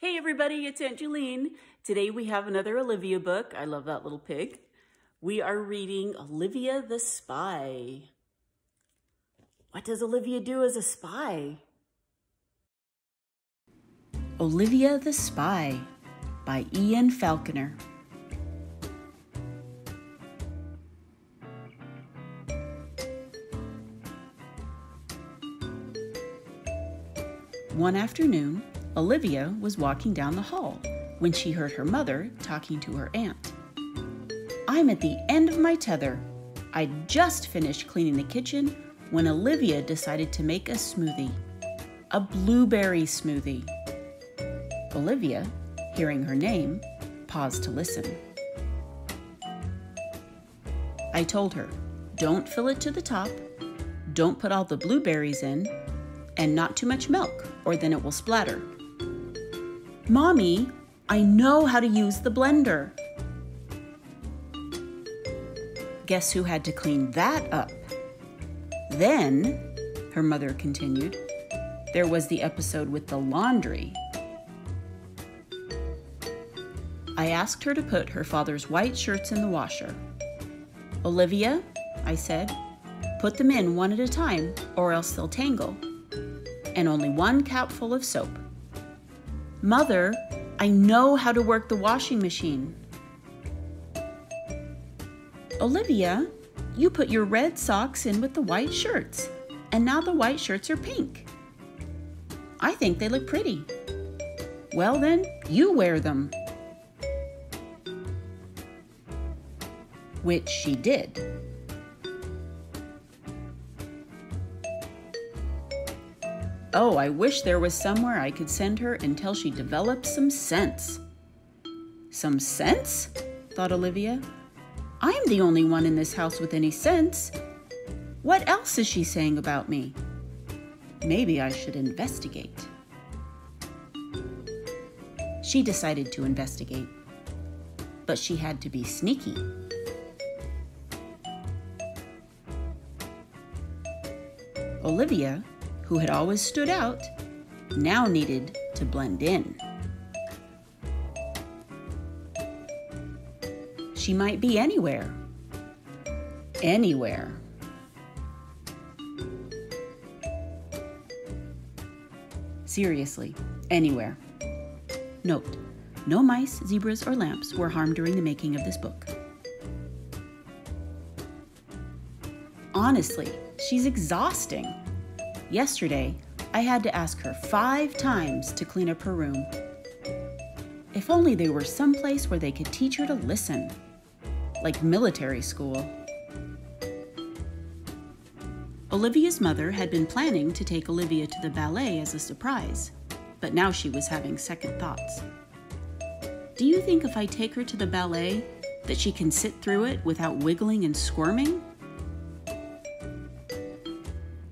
Hey everybody, it's Aunt Julene. Today we have another Olivia book. I love that little pig. We are reading Olivia the Spy. What does Olivia do as a spy? Olivia the Spy by Ian Falconer. One afternoon, Olivia was walking down the hall when she heard her mother talking to her aunt. "I'm at the end of my tether. I'd just finished cleaning the kitchen when Olivia decided to make a smoothie. A blueberry smoothie." Olivia, hearing her name, paused to listen. "I told her, don't fill it to the top, don't put all the blueberries in, and not too much milk, or then it will splatter." "Mommy, I know how to use the blender." Guess who had to clean that up? Then, her mother continued, there was the episode with the laundry. "I asked her to put her father's white shirts in the washer. 'Olivia,' I said, 'put them in one at a time or else they'll tangle. And only one capful of soap.' 'Mother, I know how to work the washing machine.' 'Olivia, you put your red socks in with the white shirts, and now the white shirts are pink. I think they look pretty. Well then, you wear them.' Which she did. Oh, I wish there was somewhere I could send her until she developed some sense." "Some sense?" thought Olivia. "I'm the only one in this house with any sense. What else is she saying about me? Maybe I should investigate." She decided to investigate, but she had to be sneaky. Olivia, who had always stood out, now needed to blend in. She might be anywhere. Anywhere. Seriously, anywhere. Note, no mice, zebras, or lamps were harmed during the making of this book. Honestly, she's exhausting. Yesterday, I had to ask her 5 times to clean up her room. If only there were some place where they could teach her to listen, like military school. Olivia's mother had been planning to take Olivia to the ballet as a surprise, but now she was having second thoughts. "Do you think if I take her to the ballet that she can sit through it without wiggling and squirming?"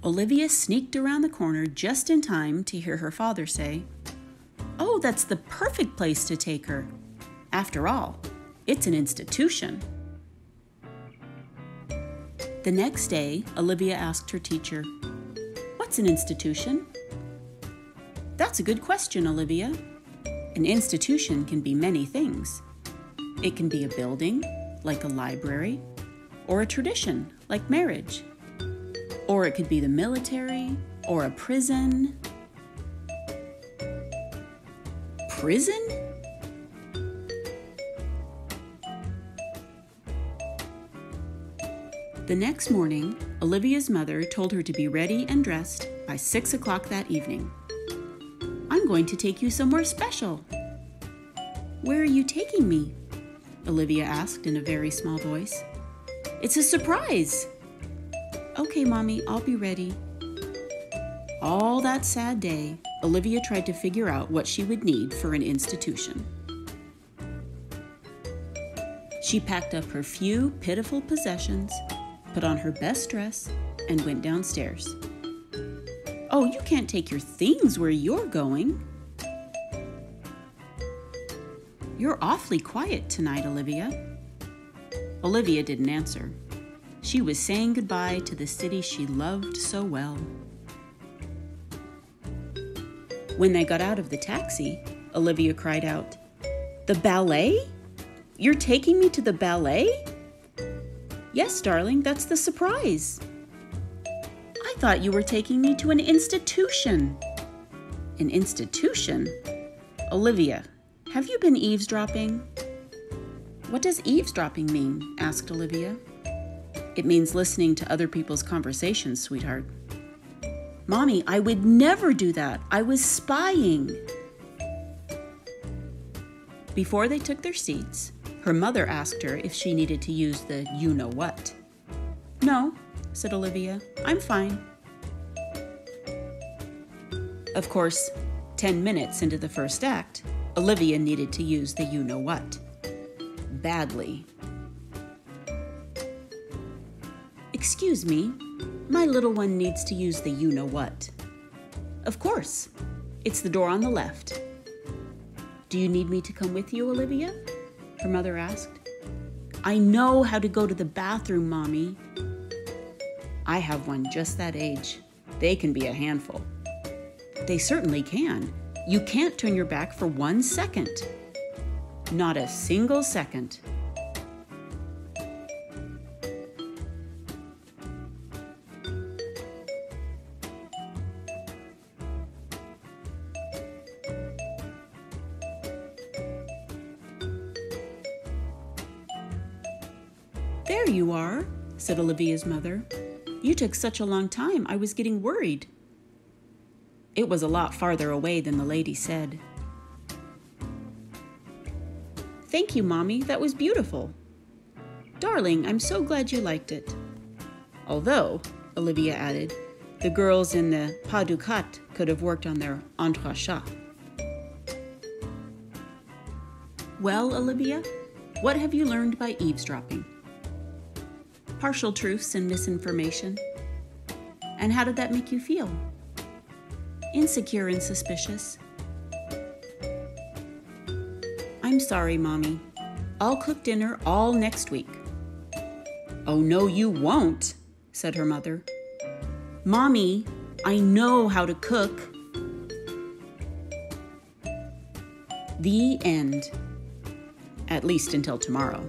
Olivia sneaked around the corner just in time to hear her father say, "Oh, that's the perfect place to take her. After all, it's an institution." The next day, Olivia asked her teacher, "What's an institution?" "That's a good question, Olivia. An institution can be many things. It can be a building, like a library, or a tradition, like marriage. Or it could be the military, or a prison." Prison? The next morning, Olivia's mother told her to be ready and dressed by 6 o'clock that evening. "I'm going to take you somewhere special." "Where are you taking me?" Olivia asked in a very small voice. "It's a surprise." "Okay, Mommy, I'll be ready." All that sad day, Olivia tried to figure out what she would need for an institution. She packed up her few pitiful possessions, put on her best dress, and went downstairs. "Oh, you can't take your things where you're going." "You're awfully quiet tonight, Olivia." Olivia didn't answer. She was saying goodbye to the city she loved so well. When they got out of the taxi, Olivia cried out. The ballet? You're taking me to the ballet? Yes, darling, that's the surprise. I thought you were taking me to an institution. An institution? Olivia, have you been eavesdropping? What does eavesdropping mean? Asked Olivia. It means listening to other people's conversations, sweetheart. Mommy, I would never do that. I was spying. Before they took their seats, her mother asked her if she needed to use the you-know-what. No, said Olivia, I'm fine. Of course, 10 minutes into the first act, Olivia needed to use the you-know-what. Badly. Excuse me, my little one needs to use the you-know-what. Of course, it's the door on the left. Do you need me to come with you, Olivia? Her mother asked. I know how to go to the bathroom, Mommy. I have one just that age. They can be a handful. They certainly can. You can't turn your back for 1 second. Not a single second. There you are, said Olivia's mother. You took such a long time, I was getting worried. It was a lot farther away than the lady said. Thank you, Mommy, that was beautiful. Darling, I'm so glad you liked it. Although, Olivia added, the girls in the pas du quatre could have worked on their entrechat. Well, Olivia, what have you learned by eavesdropping? Partial truths and misinformation. And how did that make you feel? Insecure and suspicious. I'm sorry, Mommy. I'll cook dinner all next week. Oh, no, you won't, said her mother. Mommy, I know how to cook. The end. At least until tomorrow.